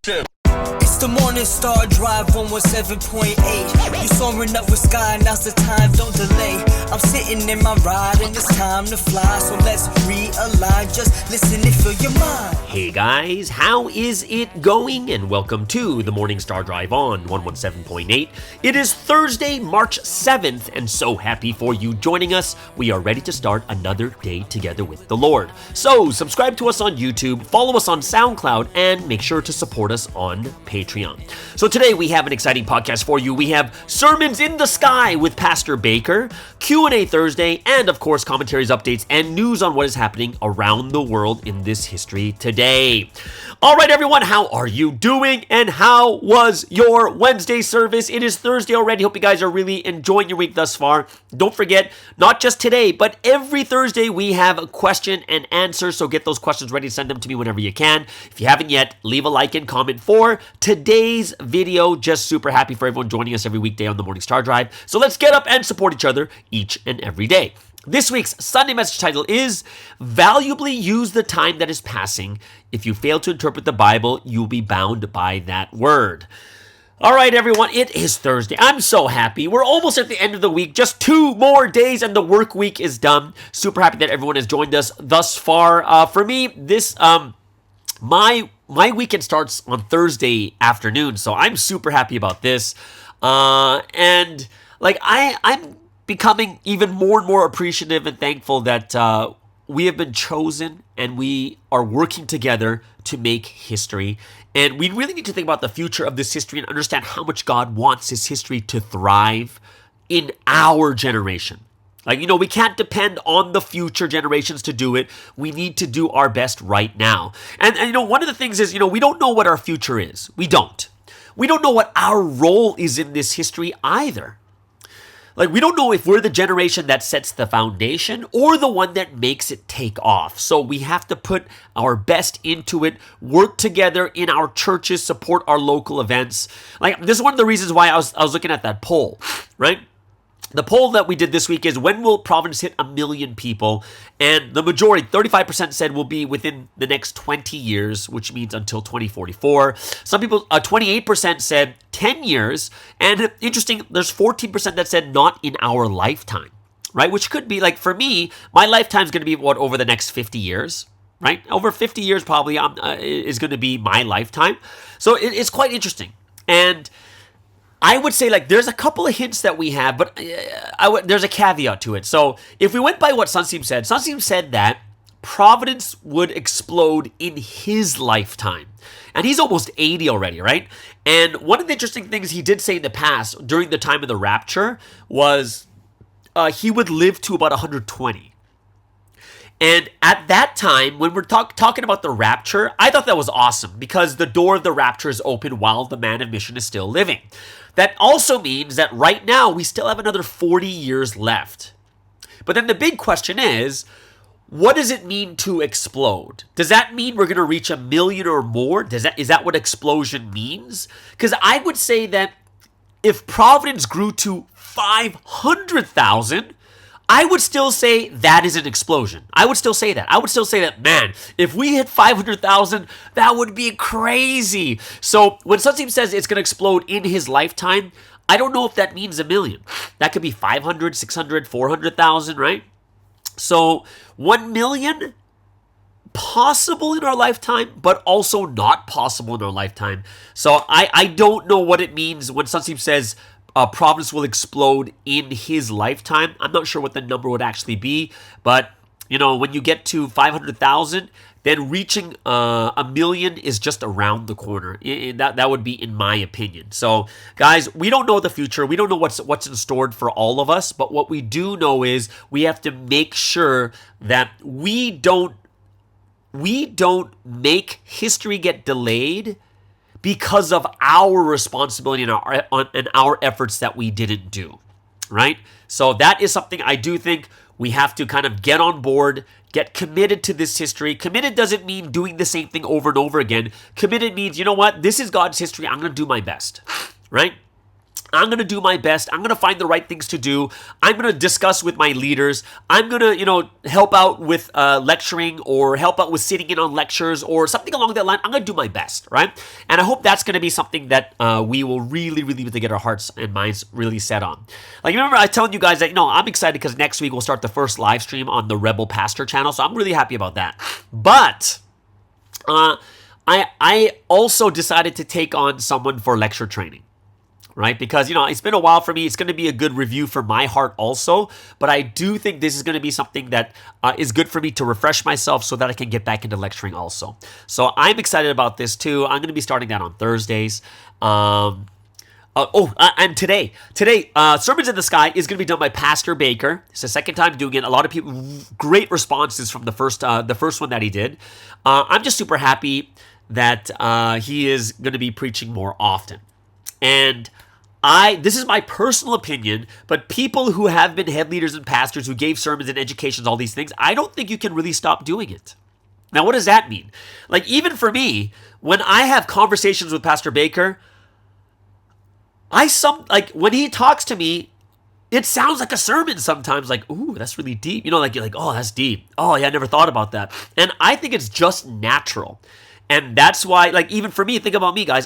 It's the Morning Star Drive 117.8. You soaring up with sky, now's the time, don't delay. I'm sitting in my ride and it's time to fly. So let's realign, just listen and fill your mind. Hey guys, how is it going? And welcome to the Morning Star Drive on 117.8. It is Thursday, March 7th, and so happy for you joining us. We are ready to start another day together with the Lord. So subscribe to us on YouTube, follow us on SoundCloud, and make sure to support us on Patreon. So today we have an exciting podcast for you. We have Sermons in the Sky with Pastor Baker, QNA Thursday, and of course commentaries, updates, and news on what is happening around the world in this history today. All right, everyone, how are you doing? And how was your Wednesday service? It is Thursday already. Hope you guys are really enjoying your week thus far. Don't forget, not just today, but every Thursday we have a question and answer. So get those questions ready. Send them to me whenever you can. If you haven't yet, leave a like and comment for today's video. Just super happy for everyone joining us every weekday on the Morning Star Drive. So let's get up and support each other each and every day. This week's Sunday message title is Valuably Use the Time That Is Passing. If you fail to interpret the Bible, you'll be bound by that word. All right, everyone, it is Thursday. I'm so happy. We're almost at the end of the week. Just 2 more days and the work week is done. Super happy that everyone has joined us thus far. For me, this my weekend starts on Thursday afternoon, so I'm super happy about this. And like I'm becoming even more and more appreciative and thankful that we have been chosen and we are working together to make history. And we really need to think about the future of this history and understand how much God wants his history to thrive in our generation. Like, you know, we can't depend on the future generations to do it. We need to do our best right now. And you know, one of the things is, you know, we don't know what our future is. We don't. We don't know what our role is in this history either. Like, we don't know if we're the generation that sets the foundation or the one that makes it take off. So we have to put our best into it, work together in our churches, support our local events. Like, this is one of the reasons why I was looking at that poll, right? The poll that we did this week is, when will Providence hit 1 million people? And the majority, 35%, said will be within the next 20 years, which means until 2044. Some people, 28% said 10 years. And interesting, there's 14% that said not in our lifetime, right? Which could be, like, for me, my lifetime is going to be, over the next 50 years, right? Over 50 years probably is going to be my lifetime. So it's quite interesting. And I would say, like, there's a couple of hints that we have, but there's a caveat to it. So if we went by what Sunseem said that Providence would explode in his lifetime. And he's almost 80 already, right? And one of the interesting things he did say in the past, during the time of the rapture, was he would live to about 120. And at that time, when we're talking about the rapture, I thought that was awesome because the door of the rapture is open while the man of mission is still living. That also means that right now we still have another 40 years left. But then the big question is, what does it mean to explode? Does that mean we're going to reach 1 million or more? Is that what explosion means? Because I would say that if Providence grew to 500,000, I would still say that is an explosion. I would still say that. I would still say that, man, if we hit 500,000, that would be crazy. So when Sunseem says it's going to explode in his lifetime, I don't know if that means 1 million. That could be 500, 600, 400,000, right? So 1 million, possible in our lifetime, but also not possible in our lifetime. So I don't know what it means when Sunseem says Providence will explode in his lifetime. I'm not sure what the number would actually be, but you know, when you get to 500,000, then reaching 1 million is just around the corner. That would be in my opinion. So, guys, we don't know the future. We don't know what's in store for all of us. But what we do know is we have to make sure that we don't make history get delayed because of our responsibility and our efforts that we didn't do, right? So that is something I do think we have to kind of get on board, get committed to this history. Committed doesn't mean doing the same thing over and over again. Committed means, you know what? This is God's history. I'm going to do my best, right? I'm going to do my best. I'm going to find the right things to do. I'm going to discuss with my leaders. I'm going to, help out with lecturing or help out with sitting in on lectures or something along that line. I'm going to do my best, right? And I hope that's going to be something that we will really, really get our hearts and minds really set on. Like, remember I telling you guys that, I'm excited because next week we'll start the first live stream on the Rebel Pastor channel. So I'm really happy about that. But I also decided to take on someone for lecture training, right? Because, it's been a while for me. It's going to be a good review for my heart also. But I do think this is going to be something that is good for me to refresh myself so that I can get back into lecturing also. So I'm excited about this too. I'm going to be starting that on Thursdays. And today, Sermons in the Sky is going to be done by Pastor Baker. It's the second time doing it. A lot of people, great responses from the first one that he did. I'm just super happy that he is going to be preaching more often. And this is my personal opinion, but people who have been head leaders and pastors who gave sermons and educations, all these things, I don't think you can really stop doing it. Now, what does that mean? Like, even for me, when I have conversations with Pastor Baker, when he talks to me, it sounds like a sermon sometimes, like, ooh, that's really deep. You're like, oh, that's deep. Oh, yeah, I never thought about that. And I think it's just natural. And that's why, like, even for me, think about me, guys.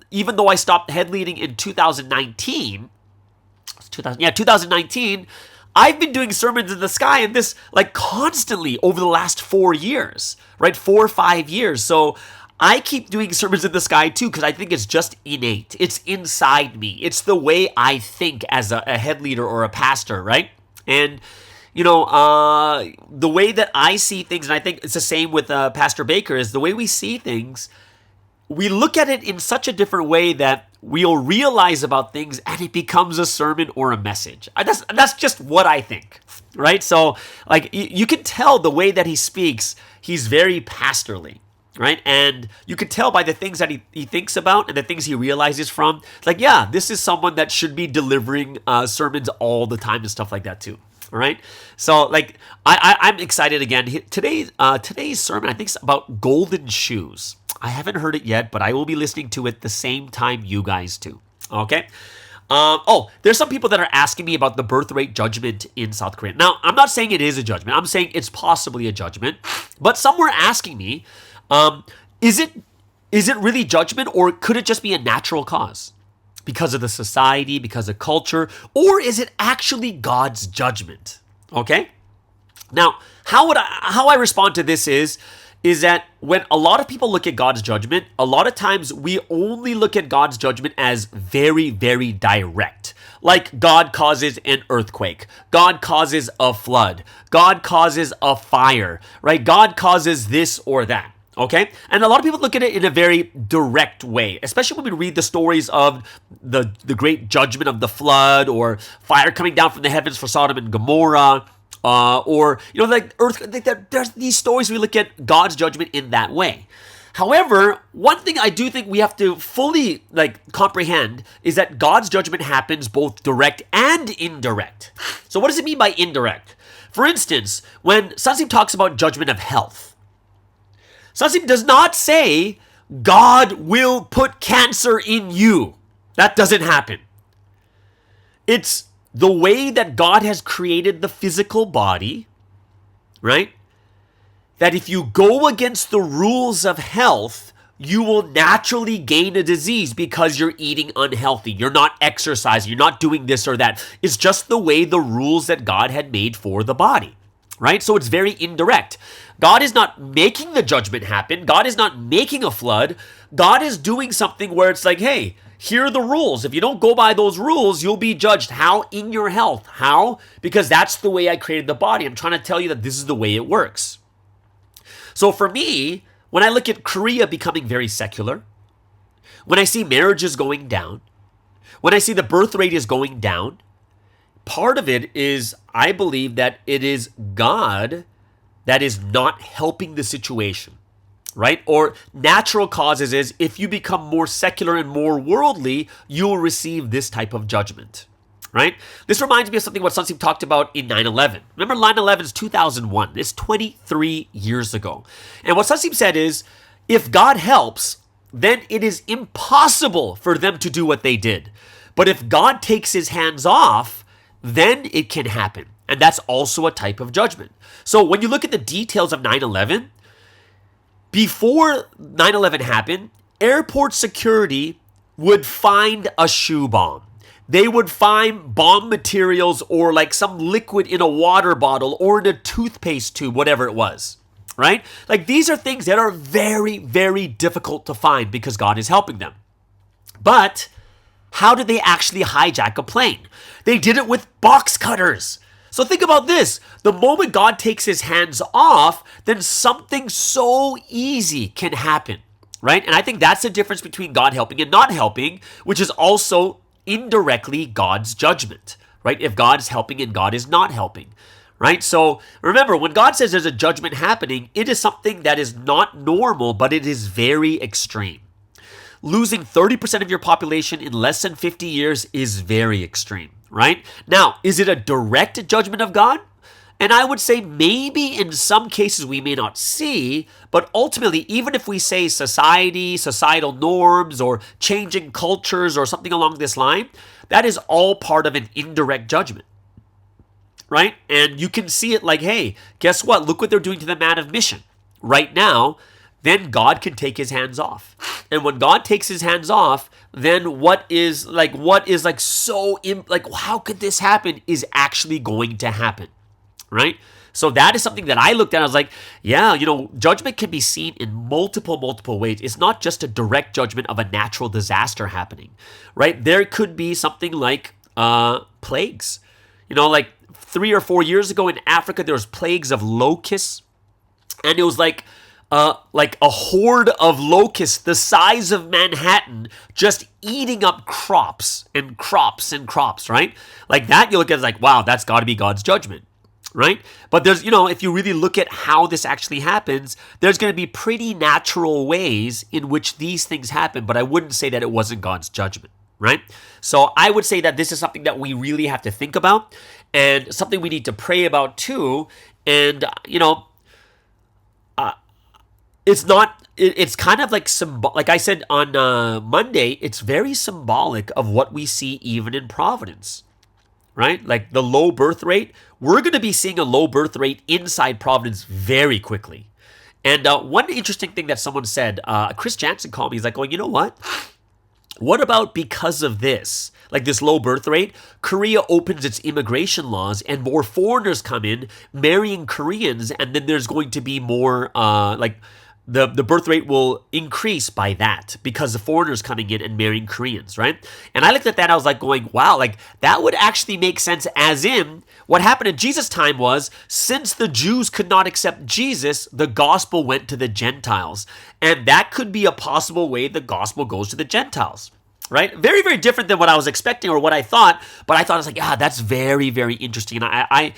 Even though I stopped head leading in 2019, I've been doing Sermons in the Sky and this, like, constantly over the last 4 years, right? 4 or 5 years. So I keep doing Sermons in the Sky too because I think it's just innate. It's inside me. It's the way I think as a head leader or a pastor, right? And, the way that I see things, and I think it's the same with Pastor Baker, is the way we see things, we look at it in such a different way that we'll realize about things and it becomes a sermon or a message. That's just what I think, right? So, like, you can tell the way that he speaks, he's very pastorly. Right? And you could tell by the things that he thinks about and the things he realizes from, like, yeah, this is someone that should be delivering sermons all the time and stuff like that too. All right? So, like, I'm excited again. Today's sermon, I think, is about golden shoes. I haven't heard it yet, but I will be listening to it the same time you guys do. Okay? There's some people that are asking me about the birth rate judgment in South Korea. Now, I'm not saying it is a judgment. I'm saying it's possibly a judgment. But some were asking me, is it really judgment, or could it just be a natural cause because of the society, because of culture, or is it actually God's judgment? Okay. Now, how I respond to this is that when a lot of people look at God's judgment, a lot of times we only look at God's judgment as very, very direct. Like, God causes an earthquake. God causes a flood. God causes a fire, right? God causes this or that. Okay? And a lot of people look at it in a very direct way, especially when we read the stories of the great judgment of the flood or fire coming down from the heavens for Sodom and Gomorrah, or, like earthquake. There's these stories we look at God's judgment in that way. However, one thing I do think we have to fully, comprehend is that God's judgment happens both direct and indirect. So what does it mean by indirect? For instance, when Sansim talks about judgment of health, Sansim does not say God will put cancer in you. That doesn't happen. It's the way that God has created the physical body, right? That if you go against the rules of health, you will naturally gain a disease because you're eating unhealthy. You're not exercising. You're not doing this or that. It's just the way the rules that God had made for the body, right? So it's very indirect. God is not making the judgment happen. God is not making a flood. God is doing something where it's like, hey, here are the rules. If you don't go by those rules, you'll be judged. How? In your health. How? Because that's the way I created the body. I'm trying to tell you that this is the way it works. So for me, when I look at Korea becoming very secular, when I see marriages going down, when I see the birth rate is going down, part of it is I believe that it is God that is not helping the situation, right? Or natural causes is if you become more secular and more worldly, you will receive this type of judgment, right? This reminds me of something what Sansim talked about in 9/11. Remember 9/11 is 2001. It's 23 years ago. And what Sansim said is, if God helps, then it is impossible for them to do what they did. But if God takes his hands off, then it can happen. And that's also a type of judgment. So when you look at the details of 9/11, before 9/11 happened, airport security would find a shoe bomb. They would find bomb materials or like some liquid in a water bottle or in a toothpaste tube, whatever it was, right? Like these are things that are very, very difficult to find because God is helping them. But how did they actually hijack a plane? They did it with box cutters. So think about this. The moment God takes his hands off, then something so easy can happen, right? And I think that's the difference between God helping and not helping, which is also indirectly God's judgment, right? If God is helping and God is not helping, right? So remember, when God says there's a judgment happening, it is something that is not normal, but it is very extreme. Losing 30% of your population in less than 50 years is very extreme, right? Now, is it a direct judgment of God? And I would say maybe in some cases we may not see, but ultimately, even if we say society, societal norms, or changing cultures or something along this line, that is all part of an indirect judgment, right? And you can see it like, hey, guess what? Look what they're doing to the man of mission right now. Then God can take his hands off. And when God takes his hands off, then how could this happen is actually going to happen, right? So that is something that I looked at. I was like, yeah, judgment can be seen in multiple ways. It's not just a direct judgment of a natural disaster happening, right? There could be something like plagues. Like 3 or 4 years ago in Africa, there was plagues of locusts. And it was like a horde of locusts the size of Manhattan just eating up crops and crops and crops, right? Like that, you look at it like, wow, that's got to be God's judgment, right? But there's, if you really look at how this actually happens, there's going to be pretty natural ways in which these things happen, but I wouldn't say that it wasn't God's judgment, right? So I would say that this is something that we really have to think about and something we need to pray about too. And, it's kind of like I said on Monday, it's very symbolic of what we see even in Providence, right? Like the low birth rate, we're going to be seeing a low birth rate inside Providence very quickly. And one interesting thing that someone said, Chris Jansen called me, he's like, going, you know what? What about because of this, like this low birth rate, Korea opens its immigration laws and more foreigners come in marrying Koreans, and then there's going to be more the birth rate will increase by that because the foreigners coming in and marrying Koreans, right? And I looked at that, I was like going, wow, like that would actually make sense, as in what happened in Jesus' time was, since the Jews could not accept Jesus, the gospel went to the Gentiles. And that could be a possible way the gospel goes to the Gentiles, right? Very, very different than what I was expecting or what I thought, but I thought, I was like, that's very, very interesting. And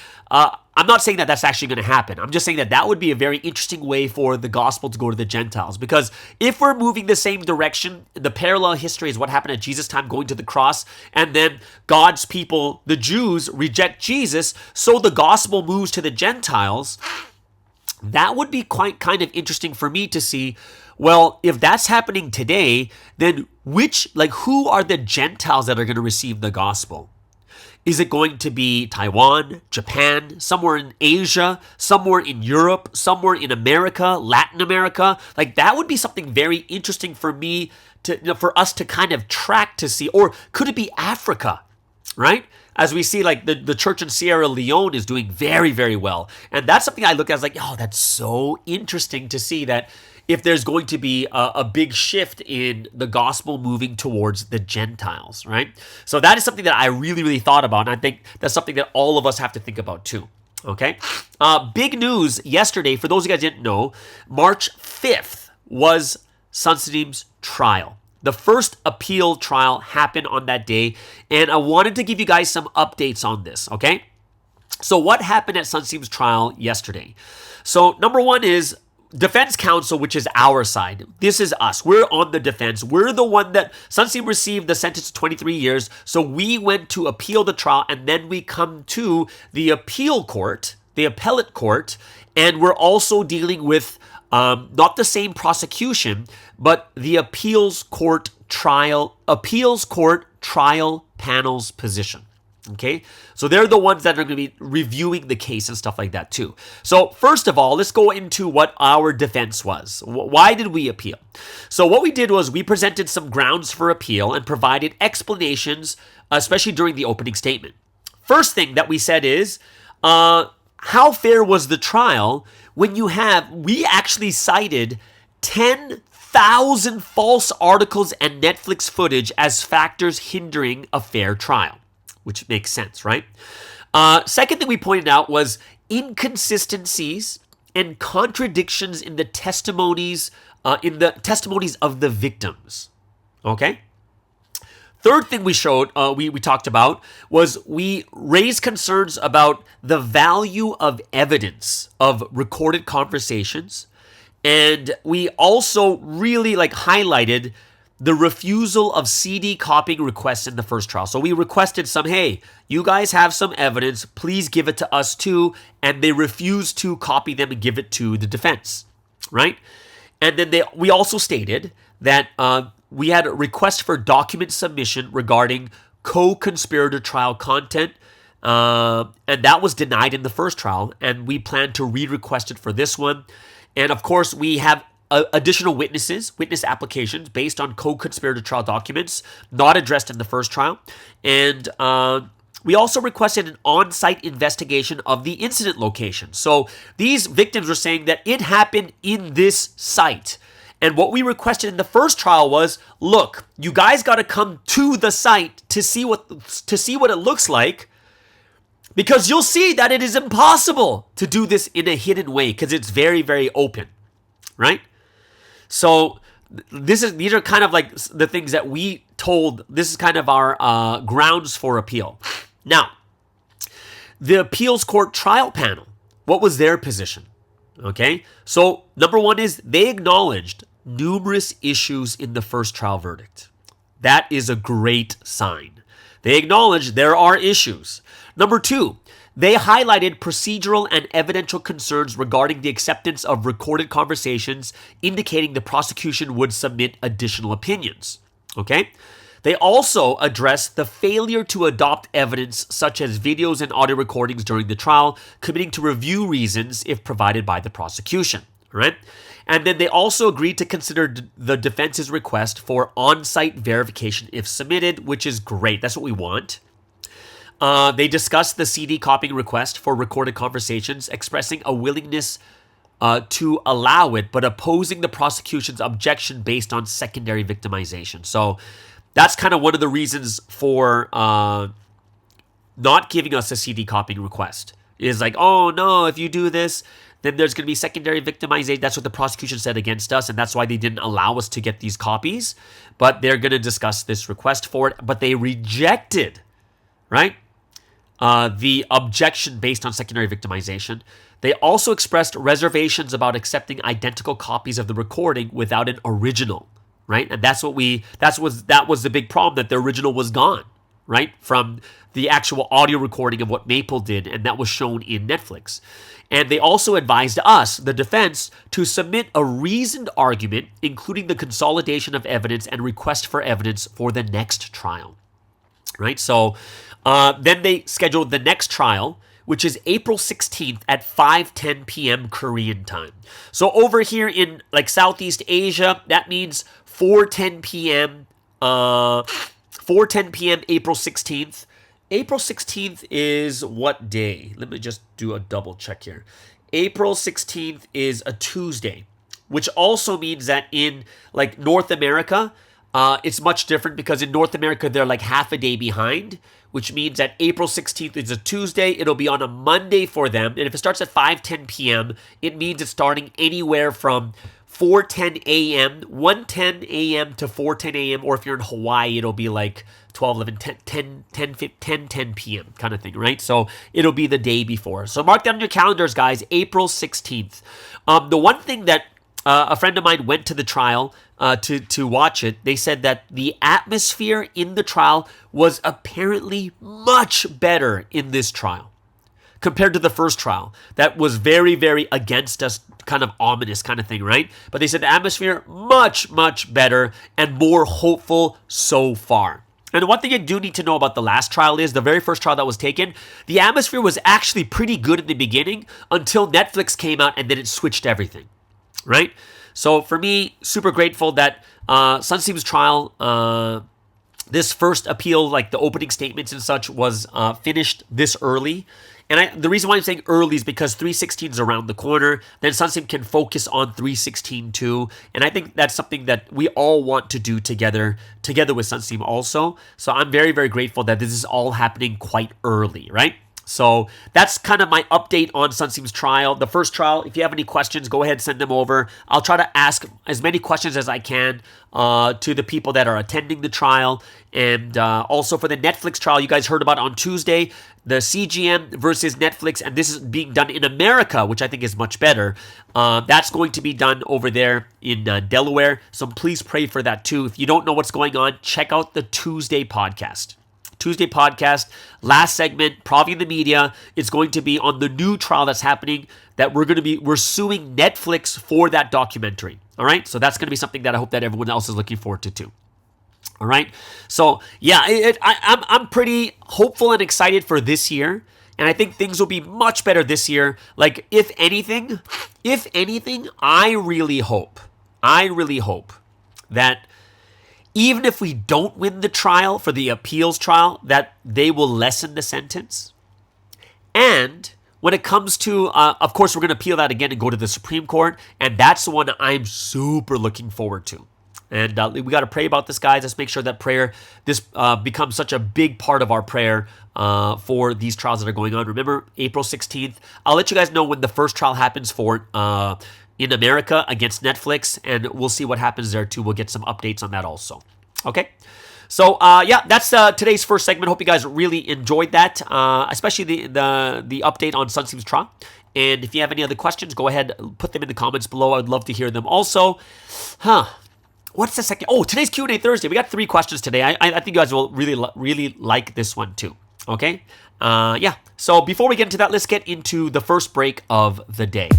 I'm not saying that that's actually going to happen. I'm just saying that would be a very interesting way for the gospel to go to the Gentiles. Because if we're moving the same direction, the parallel history is what happened at Jesus' time, going to the cross, and then God's people, the Jews, reject Jesus, so the gospel moves to the Gentiles. That would be quite kind of interesting for me to see. Well, if that's happening today, then who are the Gentiles that are going to receive the gospel? Is it going to be Taiwan, Japan, somewhere in Asia, somewhere in Europe, somewhere in America, Latin America? Like that would be something very interesting for me for us to kind of track to see. Or could it be Africa, right? As we see, like the church in Sierra Leone is doing very, very well. And that's something I look at as like, that's so interesting to see that if there's going to be a big shift in the gospel moving towards the Gentiles, right? So that is something that I really, really thought about. And I think that's something that all of us have to think about too, okay? Big news yesterday, for those of you guys who didn't know, March 5th was Sunsteam's trial. The first appeal trial happened on that day, and I wanted to give you guys some updates on this, okay? So what happened at Sunsteam's trial yesterday? So number one is defense counsel, which is our side. This is us. We're on the defense. We're the one that Sunsteam received the sentence of 23 years, so we went to appeal the trial, and then we come to the appeal court, the appellate court, and we're also dealing with not the same prosecution, but the appeals court trial panel's position. Okay, so they're the ones that are going to be reviewing the case and stuff like that too. So first of all, let's go into what our defense was. Why did we appeal? So what we did was we presented some grounds for appeal and provided explanations, especially during the opening statement. First thing that we said is, how fair was the trial when we actually cited 10,000 false articles and Netflix footage as factors hindering a fair trial. Which makes sense, right? Second thing we pointed out was inconsistencies and contradictions in the testimonies of the victims. Okay. Third thing we showed, we talked about was we raised concerns about the value of evidence of recorded conversations, and we also really highlighted the refusal of CD copying requests in the first trial. So we requested hey, you guys have some evidence, please give it to us too, and they refused to copy them and give it to the defense, right? And then we also stated that we had a request for document submission regarding co-conspirator trial content, and that was denied in the first trial, and we plan to re-request it for this one. And of course, we have additional witness applications based on co-conspirator trial documents not addressed in the first trial. And we also requested an on-site investigation of the incident location. So these victims were saying that it happened in this site. And what we requested in the first trial was, look, you guys got to come to the site to see what it looks like, because you'll see that it is impossible to do this in a hidden way because it's very, very open, right? So these are kind of the things that we told. This is kind of our grounds for appeal. Now, the appeals court trial panel, what was their position? Okay, so number one is they acknowledged numerous issues in the first trial verdict. That is a great sign. They acknowledged there are issues. Number two, they highlighted procedural and evidential concerns regarding the acceptance of recorded conversations, indicating the prosecution would submit additional opinions. Okay? They also addressed the failure to adopt evidence such as videos and audio recordings during the trial, committing to review reasons if provided by the prosecution. Right? And then they also agreed to consider the defense's request for on-site verification if submitted, which is great. That's what we want. They discussed the CD copying request for recorded conversations, expressing a willingness to allow it, but opposing the prosecution's objection based on secondary victimization. So that's kind of one of the reasons for not giving us a CD copying request. Is oh no, if you do this, then there's going to be secondary victimization. That's what the prosecution said against us, and that's why they didn't allow us to get these copies. But they're going to discuss this request for it, but they rejected, right? The objection based on secondary victimization. They also expressed reservations about accepting identical copies of the recording without an original, right? And that was the big problem, that the original was gone, right? From the actual audio recording of what Maple did, and that was shown in Netflix. And they also advised us, the defense, to submit a reasoned argument, including the consolidation of evidence and request for evidence for the next trial, right? So then they scheduled the next trial, which is April 16th at 5:10 p.m. Korean time. So over here in Southeast Asia, that means 4:10 p.m. 4:10 p.m. April 16th. April 16th is what day? Let me just do a double check here. April 16th is a Tuesday, which also means that in North America, it's much different, because in North America, they're half a day behind, which means that April 16th is a Tuesday. It'll be on a Monday for them. And if it starts at 5:10 p.m., it means it's starting anywhere from 4:10 a.m., 1:10 a.m. to 4:10 a.m. Or if you're in Hawaii, it'll be 12, 11, 10 p.m. kind of thing, right? So it'll be the day before. So mark that on your calendars, guys, April 16th. The one thing that a friend of mine went to the trial to watch it, they said that the atmosphere in the trial was apparently much better in this trial compared to the first trial. That was very, very against us, kind of ominous kind of thing, right? But they said the atmosphere much, much better and more hopeful so far. And one thing you do need to know about the last trial is the very first trial that was taken, the atmosphere was actually pretty good in the beginning until Netflix came out and then it switched everything, right? So for me, super grateful that Sunseam's trial, this first appeal, like the opening statements and such, was finished this early. And the reason why I'm saying early is because 316 is around the corner. Then Sunseam can focus on 316 too. And I think that's something that we all want to do together with Sunseam also. So I'm very, very grateful that this is all happening quite early, right? So that's kind of my update on Sunseam's trial. The first trial, if you have any questions, go ahead and send them over. I'll try to ask as many questions as I can to the people that are attending the trial. And also for the Netflix trial, you guys heard about on Tuesday, the CGM versus Netflix, and this is being done in America, which I think is much better. That's going to be done over there in Delaware. So please pray for that too. If you don't know what's going on, check out the Tuesday podcast. Last segment, Provi in the media. It's going to be on the new trial that's happening that we're suing Netflix for that documentary. All right. So that's going to be something that I hope that everyone else is looking forward to too. All right. So yeah, I'm pretty hopeful and excited for this year. And I think things will be much better this year. Like if anything, I really hope that even if we don't win the trial for the appeals trial, that they will lessen the sentence. And when it comes to, of course, we're going to appeal that again and go to the Supreme Court. And that's the one I'm super looking forward to. And we got to pray about this, guys. Let's make sure that this becomes such a big part of our prayer for these trials that are going on. Remember, April 16th. I'll let you guys know when the first trial happens for in America against Netflix, and we'll see what happens there too. We'll get some updates on that also. Okay. So yeah, that's today's first segment. Hope you guys really enjoyed that, especially the update on Sunseam's trial. And if you have any other questions, go ahead, put them in the comments below. I'd love to hear them also. What's the second? Oh, today's QNA Thursday. We got 3 questions today. I think you guys will really like this one too. Okay. Yeah. So before we get into that, let's get into the first break of the day.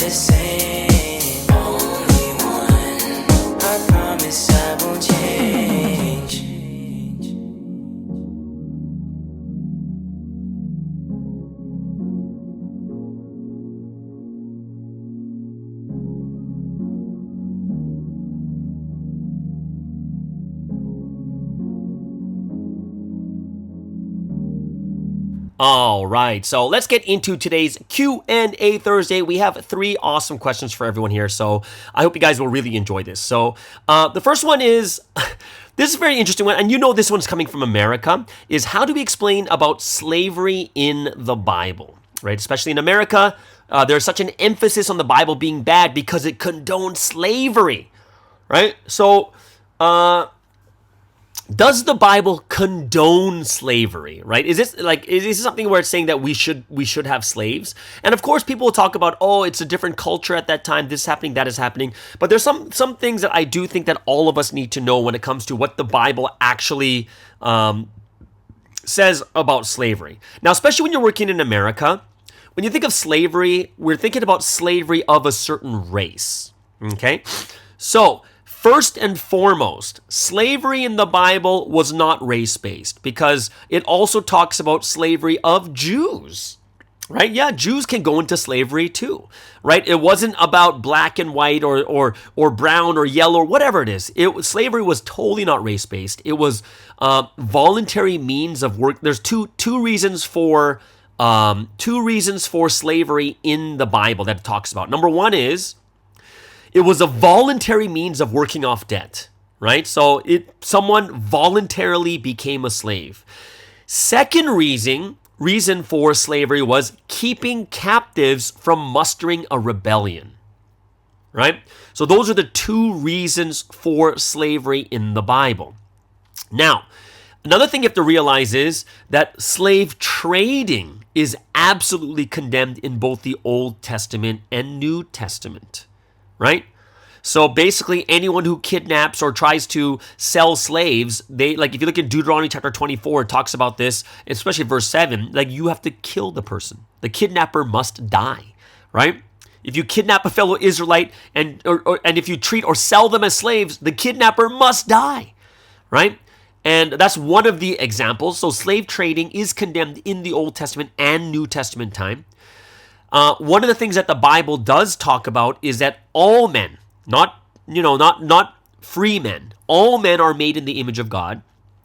the same. All right, so let's get into today's Q&A Thursday. We have 3 awesome questions for everyone here, so I hope you guys will really enjoy this. So the first one is, this is a very interesting one, and you know this one's coming from America, is how do we explain about slavery in the Bible, right? Especially in America, there's such an emphasis on the Bible being bad because it condones slavery, right? So, does the Bible condone slavery, right? Is this something where it's saying that we should have slaves? And of course, people will talk about, oh, it's a different culture at that time. This is happening, that is happening. But there's some things that I do think that all of us need to know when it comes to what the Bible actually says about slavery. Now, especially when you're working in America, when you think of slavery, we're thinking about slavery of a certain race. Okay, so first and foremost, slavery in the Bible was not race-based because it also talks about slavery of Jews, right? Yeah, Jews can go into slavery too, right? It wasn't about black and white or brown or yellow or whatever it is. Slavery was totally not race-based. It was voluntary means of work. There's two reasons for slavery in the Bible that it talks about. Number one is, it was a voluntary means of working off debt, right? So someone voluntarily became a slave. Second reason for slavery was keeping captives from mustering a rebellion, right? So those are the 2 reasons for slavery in the Bible. Now, another thing you have to realize is that slave trading is absolutely condemned in both the Old Testament and New Testament. Right? So basically anyone who kidnaps or tries to sell slaves, if you look at Deuteronomy chapter 24, it talks about this, especially verse 7, you have to kill the person. The kidnapper must die, right? If you kidnap a fellow Israelite and if you treat or sell them as slaves, the kidnapper must die, right? And that's one of the examples. So slave trading is condemned in the Old Testament and New Testament time. One of the things that the Bible does talk about is that all men, not free men, all men are made in the image of God,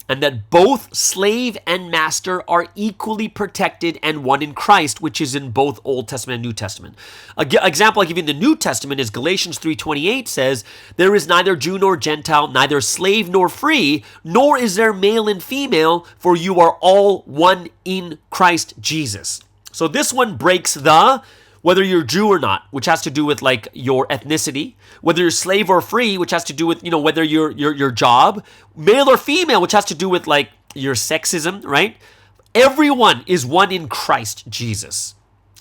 and that both slave and master are equally protected and one in Christ, which is in both Old Testament and New Testament. An example I give you in the New Testament is Galatians 3:28 says, "There is neither Jew nor Gentile, neither slave nor free, nor is there male and female, for you are all one in Christ Jesus." So this one breaks whether you're Jew or not, which has to do with your ethnicity, whether you're slave or free, which has to do with, whether your job, male or female, which has to do with your sexism, right? Everyone is one in Christ Jesus,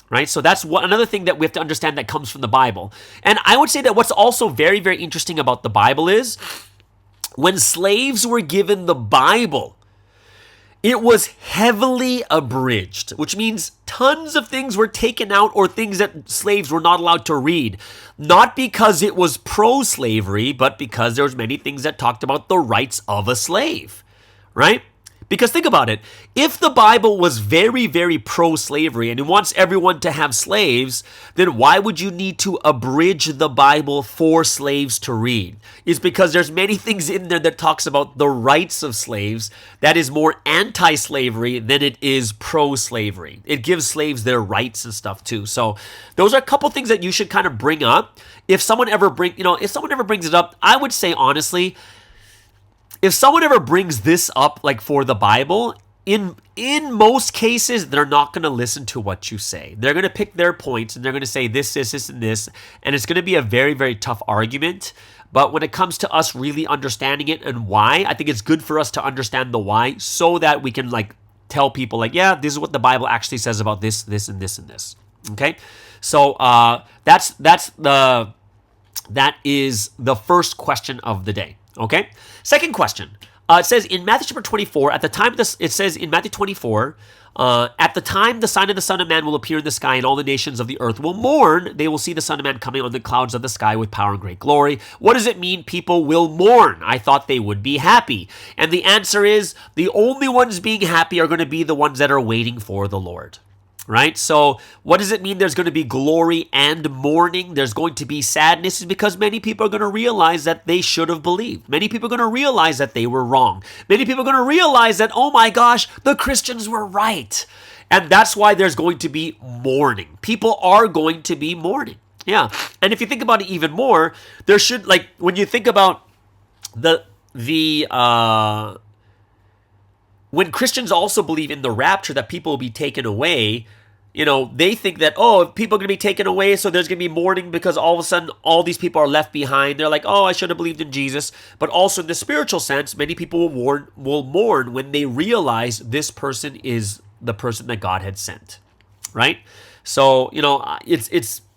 right? So that's another thing that we have to understand that comes from the Bible. And I would say that what's also very, very interesting about the Bible is when slaves were given the Bible, it was heavily abridged, which means tons of things were taken out or things that slaves were not allowed to read. Not because it was pro-slavery, but because there was many things that talked about the rights of a slave, right? Because think about it. If the Bible was very, very pro-slavery and it wants everyone to have slaves, then why would you need to abridge the Bible for slaves to read? It's because there's many things in there that talks about the rights of slaves that is more anti-slavery than it is pro-slavery. It gives slaves their rights and stuff too. So those are a couple things that you should kind of bring up. If someone ever brings it up, I would say honestly, if someone ever brings this up, for the Bible, in most cases, they're not going to listen to what you say. They're going to pick their points, and they're going to say this, and this, and it's going to be a very, very tough argument. But when it comes to us really understanding it and why, I think it's good for us to understand the why so that we can, tell people, yeah, this is what the Bible actually says about this, and this, and this. Okay? So that is the first question of the day. Okay? Second question. It says in Matthew chapter 24, at the time the sign of the Son of Man will appear in the sky, and all the nations of the earth will mourn. They will see the Son of Man coming on the clouds of the sky with power and great glory. What does it mean people will mourn? I thought they would be happy. And the answer is the only ones being happy are going to be the ones that are waiting for the Lord. Right? So what does it mean there's going to be glory and mourning? There's going to be sadness is because many people are going to realize that they should have believed. Many people are going to realize that they were wrong. Many people are going to realize that, oh my gosh, the Christians were right. And that's why there's going to be mourning. People are going to be mourning. Yeah. And if you think about it even more, there should, like, when you think about when Christians also believe in the rapture, that people will be taken away, they think that, if people are going to be taken away, so there's going to be mourning because all of a sudden all these people are left behind. They're like, I should have believed in Jesus. But also in the spiritual sense, many people will mourn when they realize this person is the person that God had sent, right? So,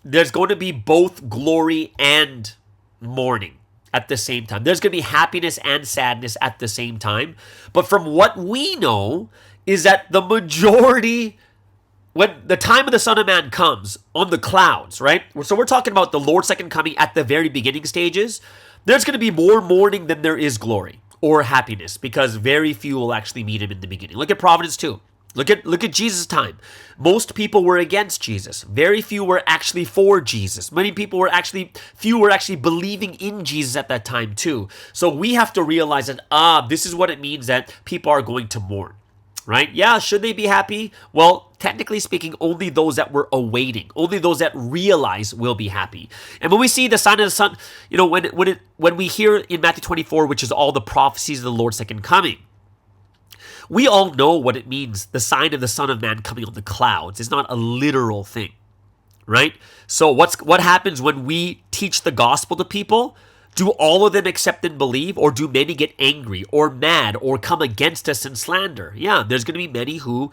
there's going to be both glory and mourning at the same time. There's going to be happiness and sadness at the same time. But from what we know is that the majority, when the time of the Son of Man comes on the clouds, right? So we're talking about the Lord's second coming at the very beginning stages. There's going to be more mourning than there is glory or happiness, because very few will actually meet him in the beginning. Look at Providence 2. Look at Jesus' time. Most people were against Jesus. Very few were actually for Jesus. Few were actually believing in Jesus at that time too. So we have to realize that, this is what it means that people are going to mourn, right? Yeah, should they be happy? Well, technically speaking, only those that were awaiting, only those that realize will be happy. And when we see the sign of the Son, when we hear in Matthew 24, which is all the prophecies of the Lord's second coming, we all know what it means, the sign of the Son of Man coming on the clouds. It's not a literal thing, right? So what happens when we teach the gospel to people? Do all of them accept and believe, or do many get angry or mad or come against us and slander? Yeah, there's going to be many who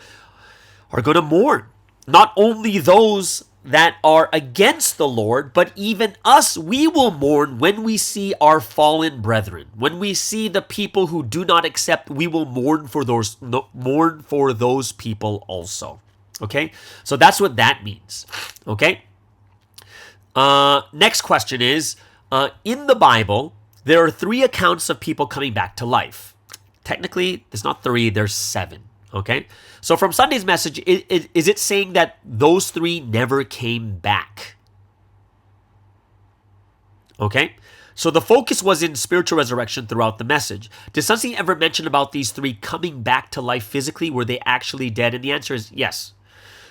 are going to mourn. Not only those that are against the Lord, but even us, we will mourn when we see our fallen brethren. When we see the people who do not accept, we will mourn for those people also. Okay? So that's what that means. Okay? Next question is, in the Bible, there are 3 accounts of people coming back to life. Technically, there's not 3, there's 7. Okay? So from Sunday's message, is it saying that those 3 never came back? Okay? So the focus was in spiritual resurrection throughout the message. Did something ever mention about these 3 coming back to life physically? Were they actually dead? And the answer is yes.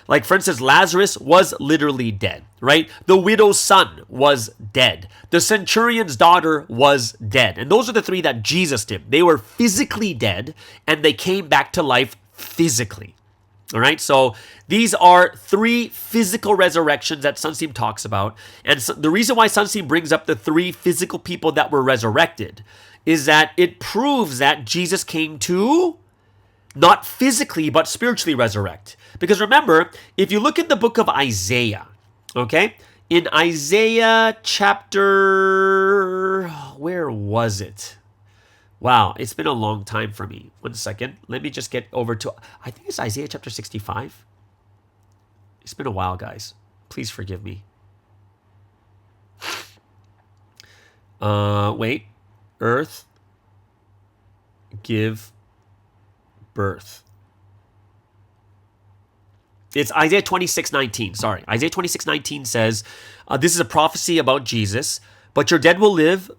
Like, for instance, Lazarus was literally dead, right? The widow's son was dead. The centurion's daughter was dead. And those are the 3 that Jesus did. They were physically dead, and they came back to life physically. All right, so these are 3 physical resurrections that Sunstein talks about. And so the reason why Sunstein brings up the 3 physical people that were resurrected is that it proves that Jesus came to not physically, but spiritually resurrect. Because remember, if you look at the book of Isaiah, okay, in Isaiah chapter, where was it? Wow, it's been a long time for me. 1 second. Let me just get over to, I think it's Isaiah chapter 65. It's been a while, guys. Please forgive me. Wait. Earth, give birth. It's Isaiah 26:19. Sorry. Isaiah 26:19 says, this is a prophecy about Jesus. But your dead will live.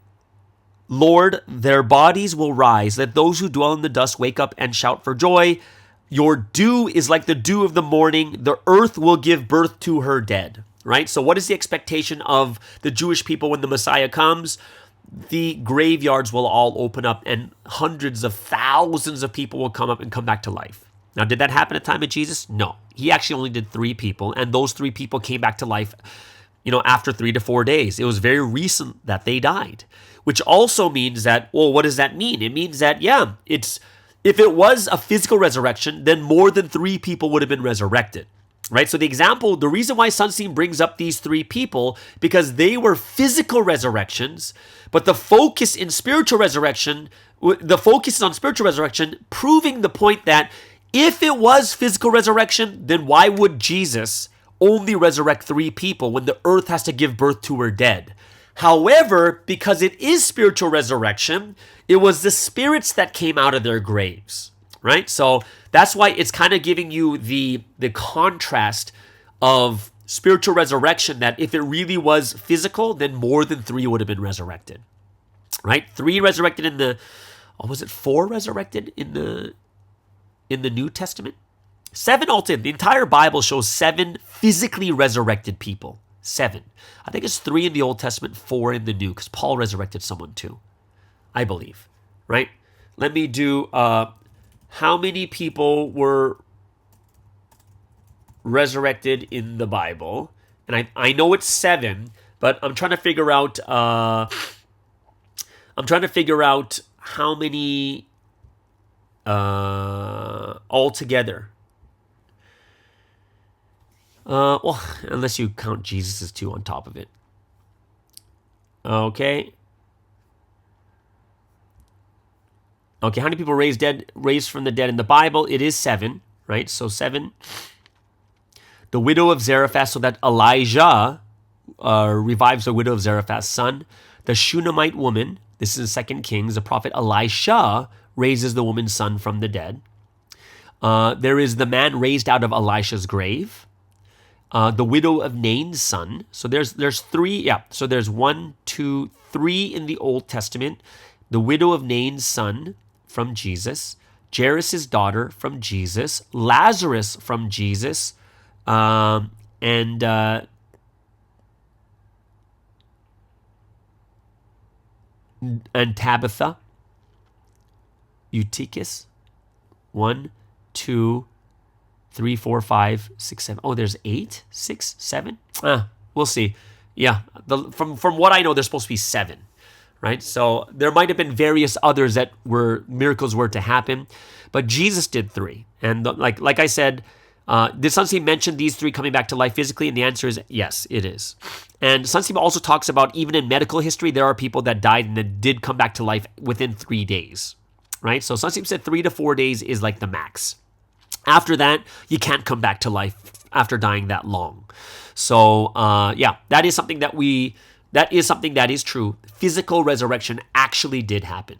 Lord, their bodies will rise. Let those who dwell in the dust wake up and shout for joy. Your dew is like the dew of the morning. The earth will give birth to her dead. Right? So what is the expectation of the Jewish people when the Messiah comes? The graveyards will all open up and hundreds of thousands of people will come up and come back to life. Now, did that happen at the time of Jesus? No. He actually only did 3 people, and those 3 people came back to life, after 3 to 4 days. It was very recent that they died, which also means that, well, what does that mean? It means that, if it was a physical resurrection, then more than 3 people would have been resurrected. Right? So the reason why Sunstein brings up these 3 people, because they were physical resurrections, but the focus is on spiritual resurrection, proving the point that if it was physical resurrection, then why would Jesus only resurrect 3 people when the earth has to give birth to her dead? However, because it is spiritual resurrection, it was the spirits that came out of their graves. Right? So that's why it's kind of giving you the contrast of spiritual resurrection, that if it really was physical, then more than 3 would have been resurrected. Right? 3 resurrected in the, was it 4 resurrected in the New Testament? 7 altogether. The entire Bible shows 7 physically resurrected people. 7. I think it's 3 in the Old Testament, 4 in the New, because Paul resurrected someone too, I believe, right? Let me do, how many people were resurrected in the Bible? And I know it's 7, but I'm trying to figure out, how many altogether. Well, unless you count Jesus' 2 on top of it. Okay. Okay, how many people raised from the dead in the Bible? It is 7, right? So 7. The widow of Zarephath, so that Elijah revives the widow of Zarephath's son. The Shunammite woman, this is in 2 Kings, the prophet Elisha raises the woman's son from the dead. There is the man raised out of Elisha's grave. The widow of Nain's son. So there's 3, yeah. So there's 1, 2, 3 in the Old Testament. The widow of Nain's son from Jesus. Jairus' daughter from Jesus. Lazarus from Jesus. And Tabitha. Eutychus. 1, 2, 3, 4, 5, 6, 7. Oh, there's 8, 6, 7. We'll see. Yeah, from what I know, there's supposed to be 7, right? So there might have been various others that miracles were to happen, but Jesus did 3. And like I said, did Sunseem mention these 3 coming back to life physically? And the answer is yes, it is. And Sunseem also talks about even in medical history, there are people that died and then did come back to life within 3 days, right? So Sunseem said 3 to 4 days is like the max. After that, you can't come back to life after dying that long. So, yeah, that is something that is true. Physical resurrection actually did happen,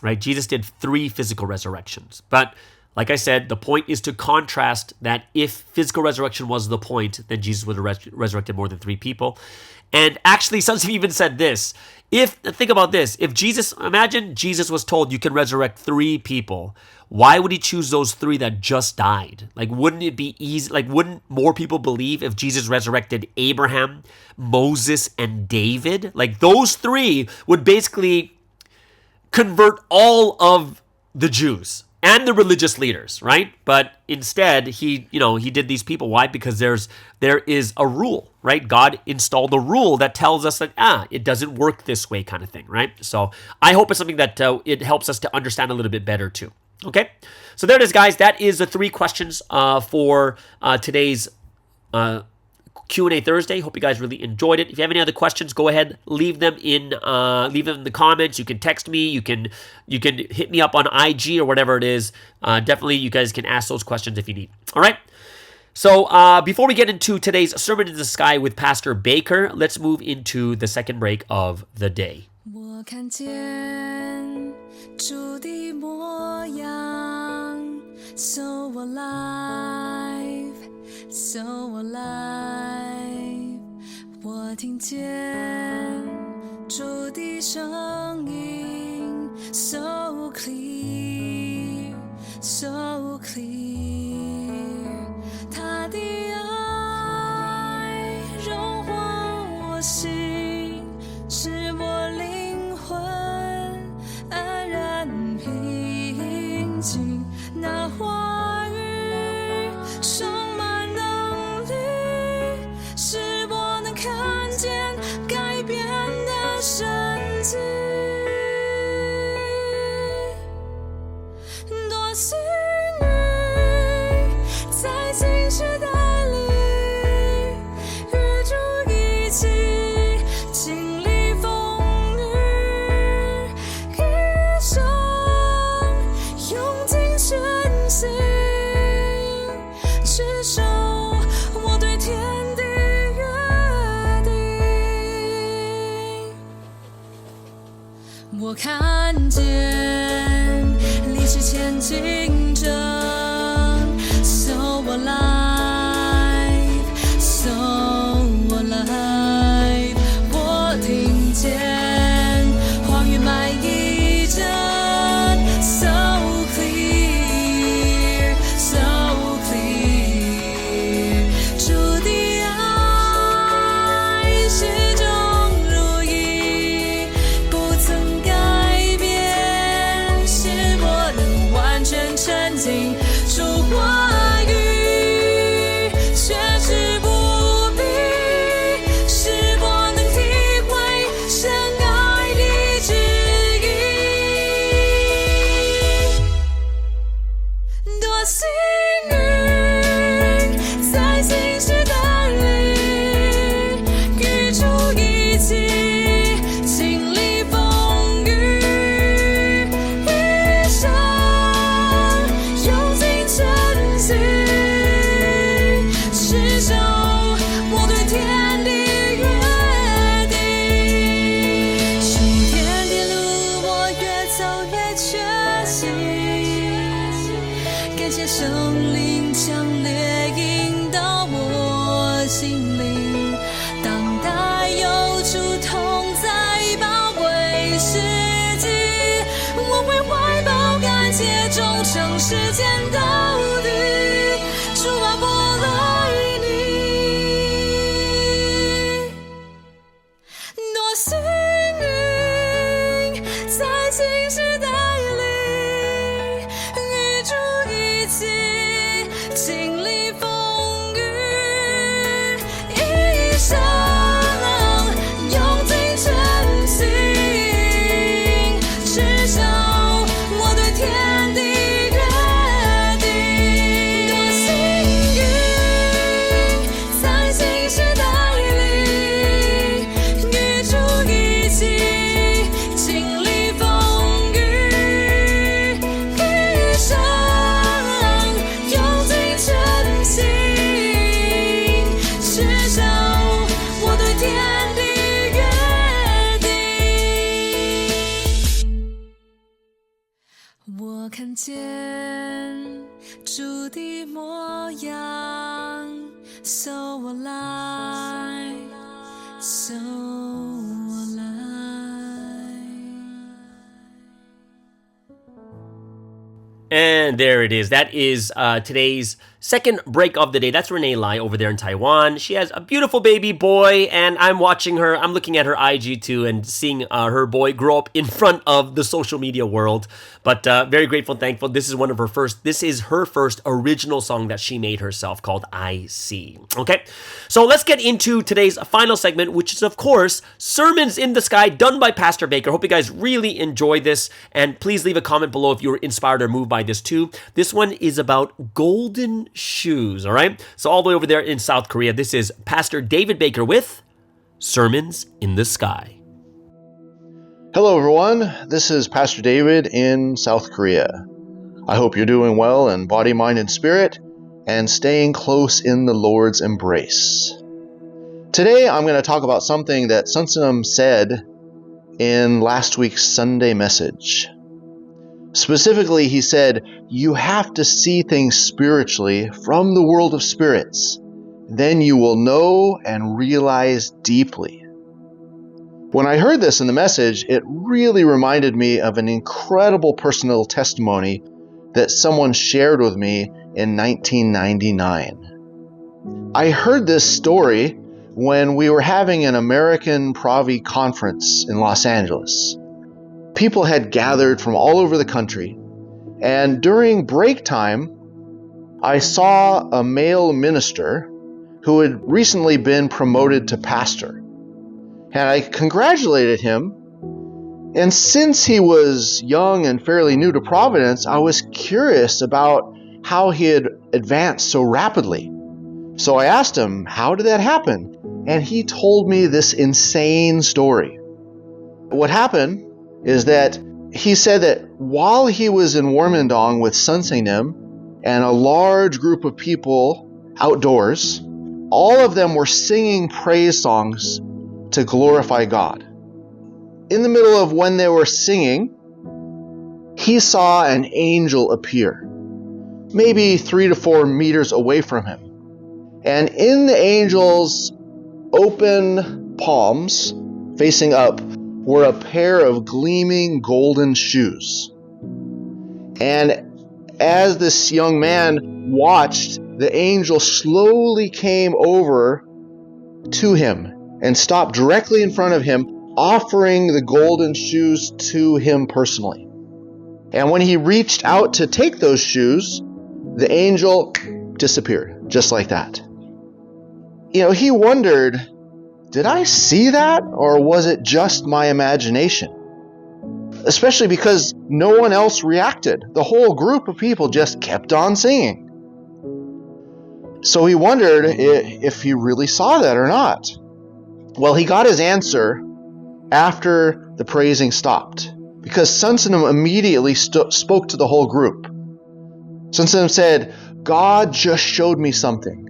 right? Jesus did 3 physical resurrections. But like I said, the point is to contrast that if physical resurrection was the point, then Jesus would have resurrected more than 3 people. And actually, Sunseem even said this. Think about this. Imagine Jesus was told you can resurrect 3 people. Why would he choose those 3 that just died? Like, wouldn't it be easy? Like, wouldn't more people believe if Jesus resurrected Abraham, Moses, and David? Like, those 3 would basically convert all of the Jews and the religious leaders, right? But instead, he did these people. Why? Because there is a rule, right? God installed a rule that tells us that, it doesn't work this way kind of thing, right? So I hope it's something that it helps us to understand a little bit better too. Okay? So there it is, guys. That is the 3 questions for today's QNA Thursday. Hope you guys really enjoyed it. If you have any other questions, go ahead, leave them in the comments. You can text me. You can hit me up on IG or whatever it is. Definitely, you guys can ask those questions if you need. All right. So before we get into today's Sermon in the Sky with Pastor Baker, let's move into the second break of the day. 我看见主的模样 So alive, so alive 我听见主的声音 So clear, so clear 他的爱融化我心使我灵魂安然平静那话语充满能力使我能看见改变的神迹多幸运在新时代里与主一起经历风雨一生用尽全心持守我对天地约定我看见历史前竞争 So alive, so alive 我听见话语满一阵 So clear, so clear 看见主的模样，搜我来，搜我来。And there it is. That is today's second break of the day. That's Renee Lai over there in Taiwan. She has a beautiful baby boy, and I'm watching her. I'm looking at her IG too and seeing her boy grow up in front of the social media world. But very grateful, thankful. This is her first original song that she made herself called I See. Okay, so let's get into today's final segment, which is, of course, Sermons in the Sky, done by Pastor Baker. Hope you guys really enjoy this, and please leave a comment below if you were inspired or moved by this too. This one is about golden shoes, all right? So all the way over there in South Korea, this is Pastor David Baker with Sermons in the Sky. Hello, everyone. This is Pastor David in South Korea. I hope you're doing well in body, mind, and spirit, and staying close in the Lord's embrace. Today, I'm going to talk about something that Sunsunam said in last week's Sunday message. Specifically, he said, you have to see things spiritually from the world of spirits. Then you will know and realize deeply. When I heard this in the message, it really reminded me of an incredible personal testimony that someone shared with me in 1999. I heard this story when we were having an American Provi conference in Los Angeles. People had gathered from all over the country, and during break time, I saw a male minister who had recently been promoted to pastor. And I congratulated him. And since he was young and fairly new to Providence, I was curious about how he had advanced so rapidly. So I asked him, how did that happen? And he told me this insane story. What happened is that he said that while he was in Warmindong with Sunsunam and a large group of people outdoors, all of them were singing praise songs to glorify God. In the middle of when they were singing, he saw an angel appear, maybe 3 to 4 meters away from him. And in the angel's open palms, facing up, were a pair of gleaming golden shoes. And as this young man watched, the angel slowly came over to him and stopped directly in front of him, offering the golden shoes to him personally. And when he reached out to take those shoes, the angel disappeared, just like that. He wondered, did I see that, or was it just my imagination? Especially because no one else reacted. The whole group of people just kept on singing. So he wondered if he really saw that or not. Well, he got his answer after the praising stopped, because Sunsunam immediately spoke to the whole group. Sunsunam said, God just showed me something.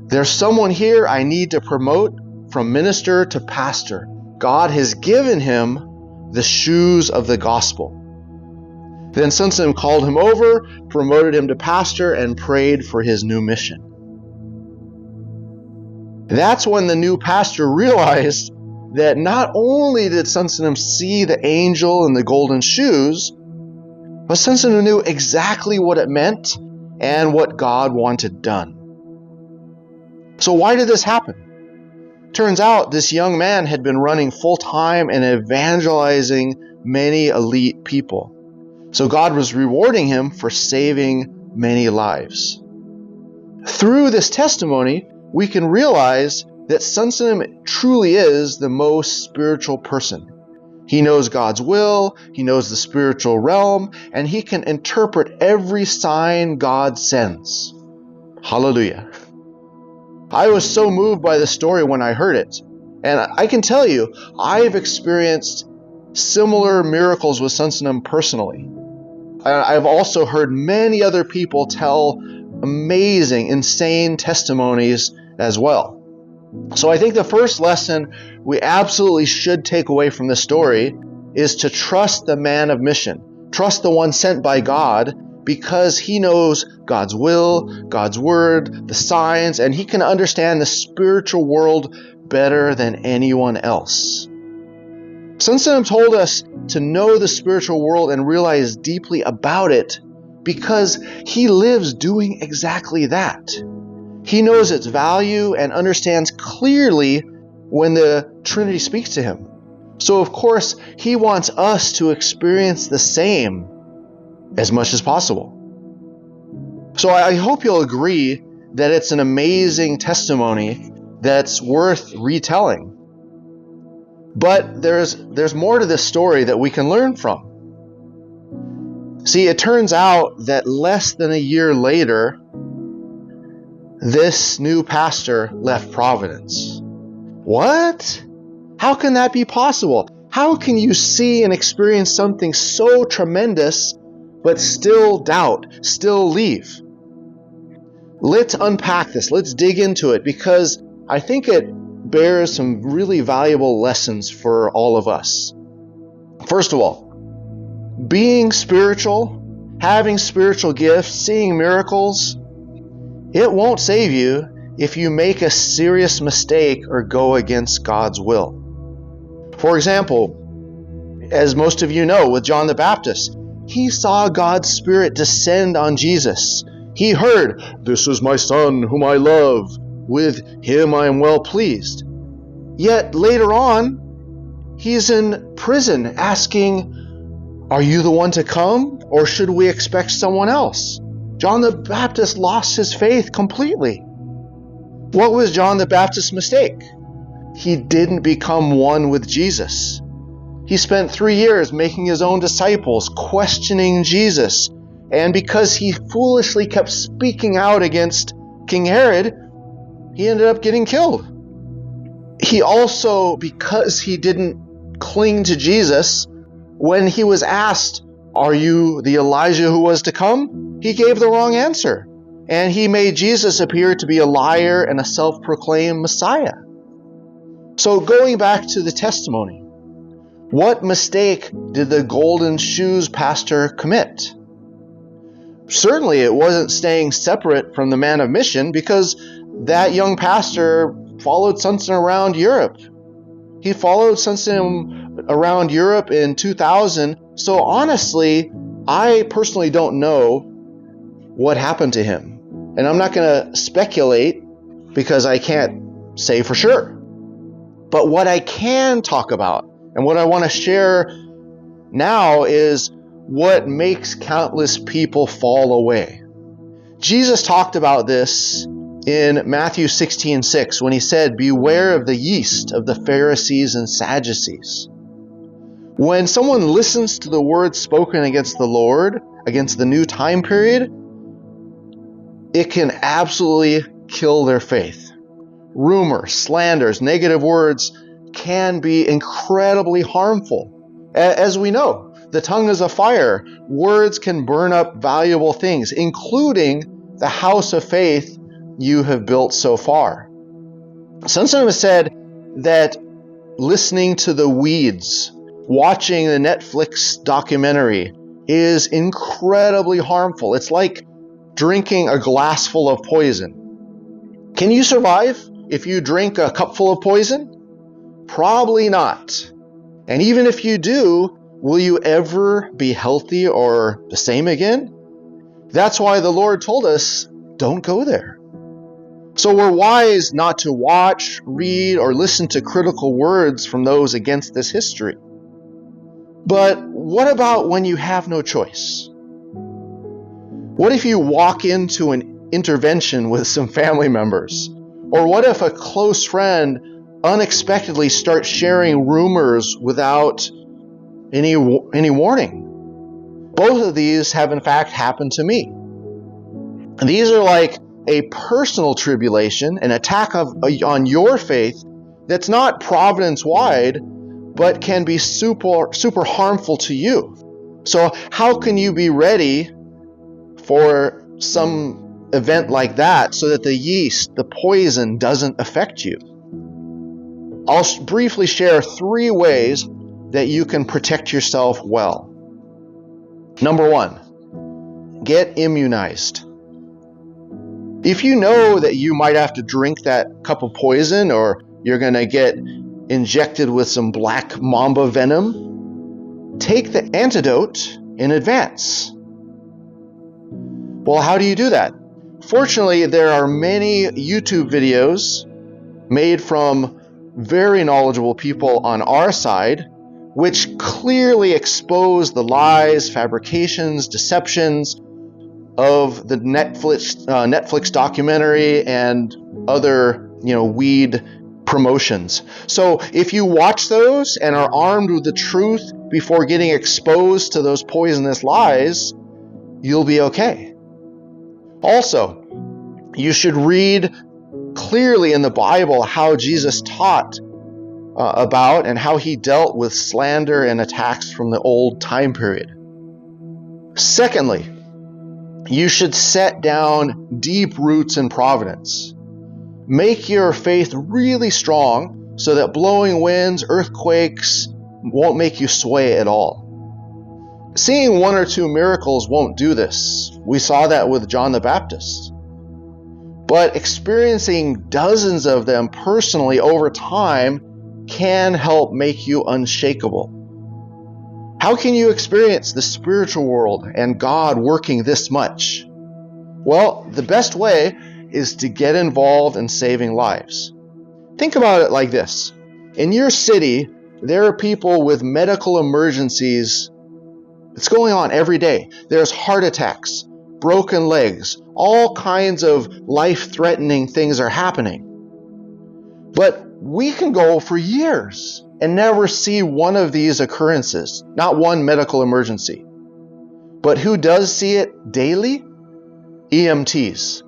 There's someone here I need to promote from minister to pastor. God has given him the shoes of the gospel. Then Sunsunam called him over, promoted him to pastor, and prayed for his new mission. That's when the new pastor realized that not only did Sunsunam see the angel in the golden shoes, but Sunsunam knew exactly what it meant and what God wanted done. So why did this happen? Turns out this young man had been running full-time and evangelizing many elite people. So God was rewarding him for saving many lives. Through this testimony, we can realize that Sunsunam truly is the most spiritual person. He knows God's will, he knows the spiritual realm, and he can interpret every sign God sends. Hallelujah. I was so moved by the story when I heard it. And I can tell you, I've experienced similar miracles with Sunsunam personally. I've also heard many other people tell amazing, insane testimonies as well. So I think the first lesson we absolutely should take away from this story is to trust the man of mission, Trust the one sent by God because he knows God's will, God's word, the signs, and he can understand the spiritual world better than anyone else. Sun Tzu told us to know the spiritual world and realize deeply about it because he lives doing exactly that. He knows its value and understands clearly when the Trinity speaks to him. So of course, he wants us to experience the same as much as possible. So I hope you'll agree that it's an amazing testimony that's worth retelling. But there's more to this story that we can learn from. See, it turns out that less than a year later, this new pastor left Providence. What? How can that be possible? How can you see and experience something so tremendous, but still doubt, still leave? Let's unpack this. Let's dig into it because I think it bears some really valuable lessons for all of us. First of all, being spiritual, having spiritual gifts, seeing miracles, it won't save you if you make a serious mistake or go against God's will. For example, as most of you know, with John the Baptist, he saw God's Spirit descend on Jesus. He heard, "This is my Son whom I love. With him I am well pleased." Yet later on, he's in prison asking, "Are you the one to come, or should we expect someone else?" John the Baptist lost his faith completely. What was John the Baptist's mistake? He didn't become one with Jesus. He spent 3 years making his own disciples, questioning Jesus. And because he foolishly kept speaking out against King Herod, he ended up getting killed. He also, because he didn't cling to Jesus, when he was asked, "Are you the Elijah who was to come?" he gave the wrong answer. And he made Jesus appear to be a liar and a self-proclaimed Messiah. So going back to the testimony, what mistake did the Golden Shoes pastor commit? Certainly it wasn't staying separate from the man of mission, because that young pastor followed Sun Tzu around Europe. He followed Sun Tzu around Europe in 2000. So honestly, I personally don't know what happened to him. And I'm not going to speculate because I can't say for sure. But what I can talk about and what I want to share now is what makes countless people fall away. Jesus talked about this in Matthew 16:6 when he said, "Beware of the yeast of the Pharisees and Sadducees." When someone listens to the words spoken against the Lord, against the new time period, it can absolutely kill their faith. Rumors, slanders, negative words can be incredibly harmful. As we know, the tongue is a fire. Words can burn up valuable things, including the house of faith you have built so far. Sun Tzu has said that listening to the weeds, watching the Netflix documentary is incredibly harmful. It's like drinking a glass full of poison. Can you survive if you drink a cup full of poison? Probably not. And even if you do, will you ever be healthy or the same again? That's why the Lord told us, don't go there. So we're wise not to watch, read, or listen to critical words from those against this history. But what about when you have no choice? What if you walk into an intervention with some family members? Or what if a close friend unexpectedly starts sharing rumors without any warning? Both of these have in fact happened to me. And these are like a personal tribulation, an attack on your faith that's not providence-wide, but can be super harmful to you. So how can you be ready for some event like that so that the yeast, the poison, doesn't affect you? I'll briefly share 3 ways that you can protect yourself well. Number 1, get immunized. If you know that you might have to drink that cup of poison or you're going to get injected with some black mamba venom, take the antidote in advance. Well, how do you do that? Fortunately, there are many YouTube videos made from very knowledgeable people on our side, which clearly expose the lies, fabrications, deceptions of the Netflix documentary and other, weed promotions. So if you watch those and are armed with the truth before getting exposed to those poisonous lies, you'll be okay. Also, you should read clearly in the Bible how Jesus taught about and how he dealt with slander and attacks from the old time period. Secondly, you should set down deep roots in providence. Make your faith really strong so that blowing winds, earthquakes won't make you sway at all. Seeing 1 or 2 miracles won't do this. We saw that with John the Baptist. But experiencing dozens of them personally over time can help make you unshakable. How can you experience the spiritual world and God working this much? Well, the best way is to get involved in saving lives. Think about it like this. In your city, there are people with medical emergencies. It's going on every day. There's heart attacks, broken legs, all kinds of life-threatening things are happening. But we can go for years and never see one of these occurrences, not one medical emergency. But who does see it daily? EMTs.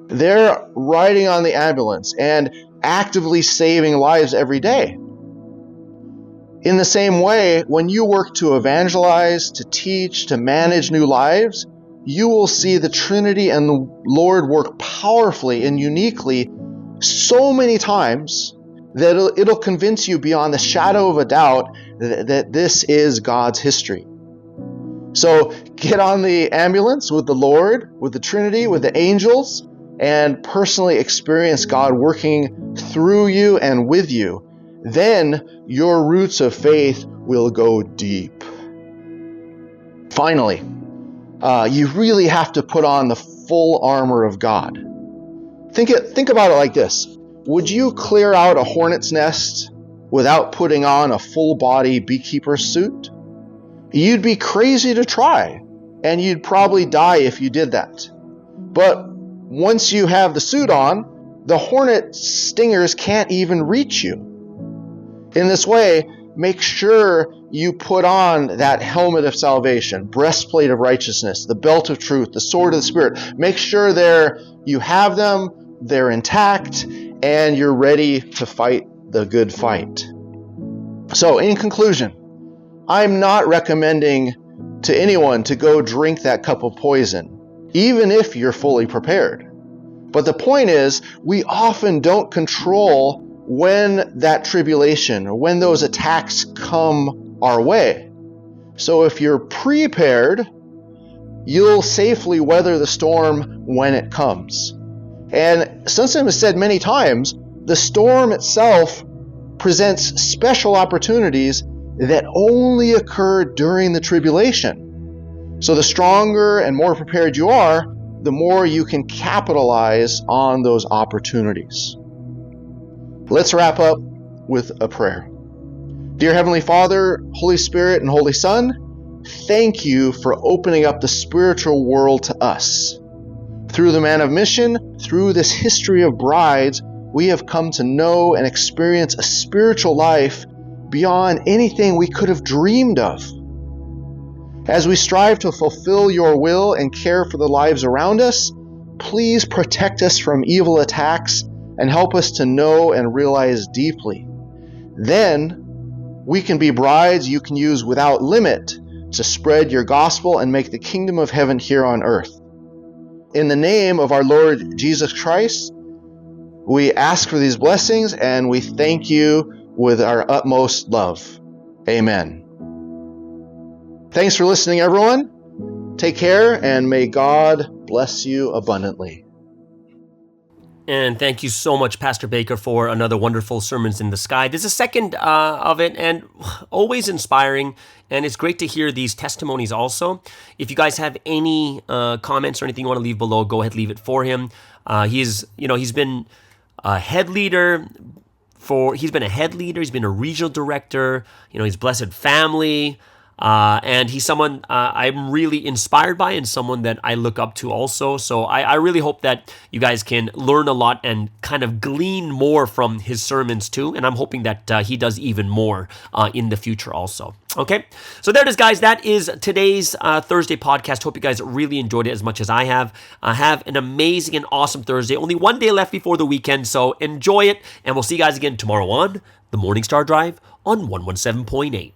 They're riding on the ambulance and actively saving lives every day. In the same way, when you work to evangelize, to teach, to manage new lives, you will see the Trinity and the Lord work powerfully and uniquely so many times that it'll convince you beyond the shadow of a doubt that this is God's history. So get on the ambulance with the Lord, with the Trinity, with the angels, and personally experience God working through you and with you. Then your roots of faith will go deep. Finally, you really have to put on the full armor of God. Think about it like this. Would you clear out a hornet's nest without putting on a full-body beekeeper's suit? You'd be crazy to try, and you'd probably die if you did that. But once you have the suit on, the hornet stingers can't even reach you. In this way, make sure you put on that helmet of salvation, breastplate of righteousness, the belt of truth, the sword of the Spirit. Make sure you have them, they're intact, and you're ready to fight the good fight. So, in conclusion, I'm not recommending to anyone to go drink that cup of poison, even if you're fully prepared. But the point is, we often don't control when that tribulation or when those attacks come our way. So if you're prepared, you'll safely weather the storm when it comes. And Sunsim has said many times, the storm itself presents special opportunities that only occur during the tribulation. So the stronger and more prepared you are, the more you can capitalize on those opportunities. Let's wrap up with a prayer. Dear Heavenly Father, Holy Spirit, and Holy Son, thank you for opening up the spiritual world to us. Through the man of mission, through this history of brides, we have come to know and experience a spiritual life beyond anything we could have dreamed of. As we strive to fulfill your will and care for the lives around us, please protect us from evil attacks and help us to know and realize deeply. Then we can be brides you can use without limit to spread your gospel and make the kingdom of heaven here on earth. In the name of our Lord Jesus Christ, we ask for these blessings and we thank you with our utmost love. Amen. Thanks for listening, everyone. Take care, and may God bless you abundantly. And thank you so much, Pastor Baker, for another wonderful Sermons in the Sky. There's a second of it, and always inspiring, and it's great to hear these testimonies also. If you guys have any comments or anything you want to leave below, go ahead, leave it for him. He's been a head leader. He's been a regional director. He's blessed family. And he's someone I'm really inspired by and someone that I look up to also. So I really hope that you guys can learn a lot and kind of glean more from his sermons too. And I'm hoping that he does even more in the future also. Okay, so there it is, guys. That is today's Thursday podcast. Hope you guys really enjoyed it as much as I have. Have an amazing and awesome Thursday. Only one day left before the weekend, so enjoy it. And we'll see you guys again tomorrow on the Morning Star Drive on 117.8.